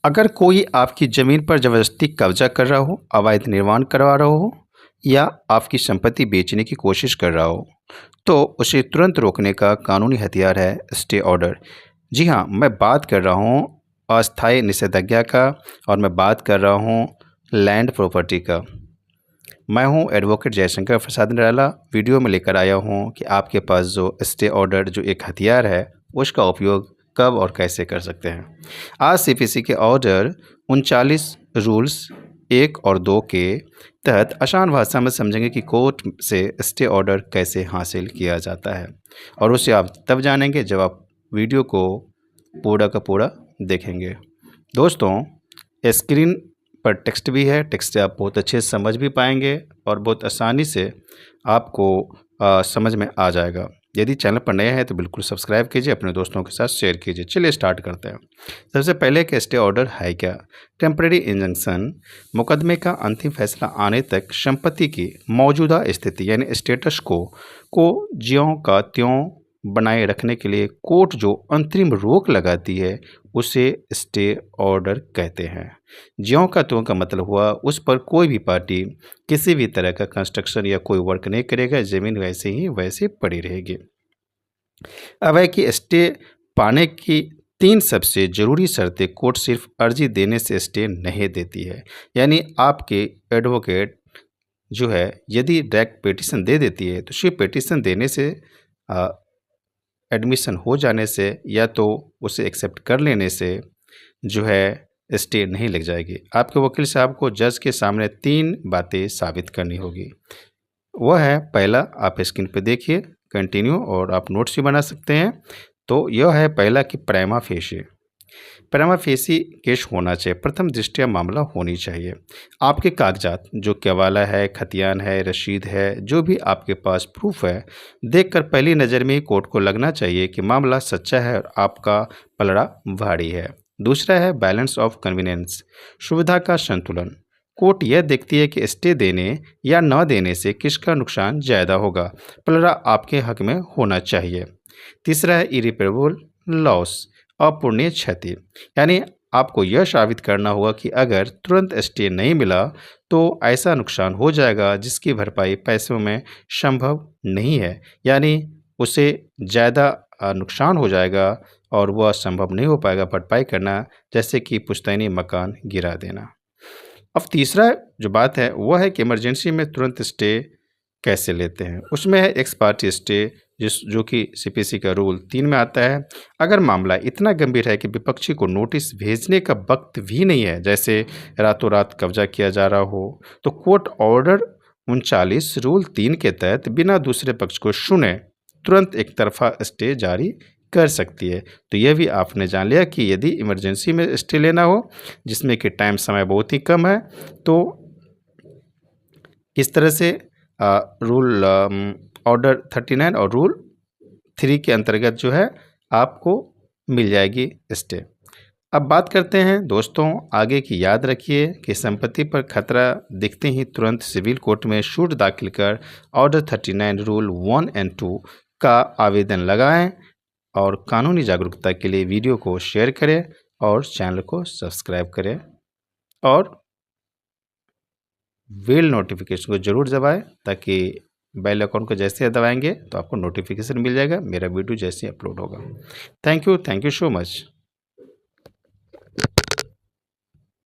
अगर कोई आपकी ज़मीन पर ज़बरदस्ती कब्जा कर रहा हो, अवैध निर्माण करवा रहा हो या आपकी संपत्ति बेचने की कोशिश कर रहा हो, तो उसे तुरंत रोकने का कानूनी हथियार है स्टे ऑर्डर। जी हाँ, मैं बात कर रहा हूँ अस्थायी निषेधाज्ञा का और मैं बात कर रहा हूँ लैंड प्रॉपर्टी का। मैं हूँ एडवोकेट जयशंकर प्रसाद निराला। वीडियो में लेकर आया हूँ कि आपके पास जो स्टे ऑर्डर जो एक हथियार है, उसका उपयोग कब और कैसे कर सकते हैं। आज सीपीसी के ऑर्डर 39 रूल्स 1 और 2 के तहत आसान भाषा में समझेंगे कि कोर्ट से स्टे ऑर्डर कैसे हासिल किया जाता है, और उसे आप तब जानेंगे जब आप वीडियो को पूरा का पूरा देखेंगे। दोस्तों, स्क्रीन पर टेक्स्ट भी है, टेक्स्ट से आप बहुत अच्छे से समझ भी पाएंगे और बहुत आसानी से आपको समझ में आ जाएगा। यदि चैनल पर नए हैं तो बिल्कुल सब्सक्राइब कीजिए, अपने दोस्तों के साथ शेयर कीजिए। चलिए स्टार्ट करते हैं। सबसे पहले कि स्टे ऑर्डर है क्या। टेम्परेरी इंजंक्शन मुकदमे का अंतिम फैसला आने तक संपत्ति की मौजूदा स्थिति यानी स्टेटस को ज्यों का त्यों बनाए रखने के लिए कोर्ट जो अंतरिम रोक लगाती है उसे स्टे ऑर्डर कहते हैं। ज्यों का त्यों का मतलब हुआ उस पर कोई भी पार्टी किसी भी तरह का कंस्ट्रक्शन या कोई वर्क नहीं करेगा, ज़मीन वैसे ही वैसे पड़ी रहेगी। अब है कि स्टे पाने की 3 सबसे ज़रूरी शर्तें कोर्ट सिर्फ अर्जी देने से स्टे नहीं देती है। यानी आपके एडवोकेट जो है यदि डायरेक्ट पिटीशन दे देती है तो सिर्फ पिटीशन देने से एडमिशन हो जाने से या तो उसे एक्सेप्ट कर लेने से जो है स्टे नहीं लग जाएगी। आपके वकील साहब को जज के सामने 3 बातें साबित करनी होगी। वह है, पहला आप स्क्रीन पे देखिए, कंटिन्यू, और आप नोट्स भी बना सकते हैं। तो यह है पहला कि प्राइमा फेसी केस होना चाहिए, प्रथम दृष्टया मामला होनी चाहिए। आपके कागजात जो केवाला है, खतियान है, रसीद है, जो भी आपके पास प्रूफ है, देखकर पहली नज़र में ही कोर्ट को लगना चाहिए कि मामला सच्चा है और आपका पलड़ा भारी है। दूसरा है बैलेंस ऑफ कन्वीनियंस, सुविधा का संतुलन। कोर्ट यह देखती है कि स्टे देने या न देने से किसका नुकसान ज़्यादा होगा, पलड़ा आपके हक में होना चाहिए। तीसरा है इरिपेरेबल लॉस, अपूरणीय क्षति, यानी आपको यह साबित करना होगा कि अगर तुरंत स्टे नहीं मिला तो ऐसा नुकसान हो जाएगा जिसकी भरपाई पैसों में संभव नहीं है, यानी उसे ज़्यादा नुकसान हो जाएगा और वह संभव नहीं हो पाएगा भरपाई करना, जैसे कि पुश्तैनी मकान गिरा देना। अब तीसरा जो बात है वह है कि इमरजेंसी में तुरंत स्टे कैसे लेते हैं। उसमें है एक्स पार्टी स्टे, जो कि सीपीसी का रूल 3 में आता है। अगर मामला इतना गंभीर है कि विपक्षी को नोटिस भेजने का वक्त भी नहीं है, जैसे रातों रात कब्जा किया जा रहा हो, तो कोर्ट ऑर्डर 39 रूल 3 के तहत बिना दूसरे पक्ष को सुने तुरंत एक तरफा स्टे जारी कर सकती है। तो यह भी आपने जान लिया कि यदि इमरजेंसी में स्टे लेना हो जिसमें कि टाइम समय बहुत ही कम है, तो इस तरह से रूल ऑर्डर 39 और रूल 3 के अंतर्गत जो है आपको मिल जाएगी स्टे। अब बात करते हैं दोस्तों आगे की। याद रखिए कि संपत्ति पर खतरा दिखते ही तुरंत सिविल कोर्ट में शूट दाखिल कर ऑर्डर 39 रूल 1 एंड 2 का आवेदन लगाएं और कानूनी जागरूकता के लिए वीडियो को शेयर करें और चैनल को सब्सक्राइब करें और बेल नोटिफिकेशन को ज़रूर दबाएं, ताकि बेल आइकन को जैसे दबाएंगे तो आपको नोटिफिकेशन मिल जाएगा मेरा वीडियो जैसे अपलोड होगा। Thank you so much.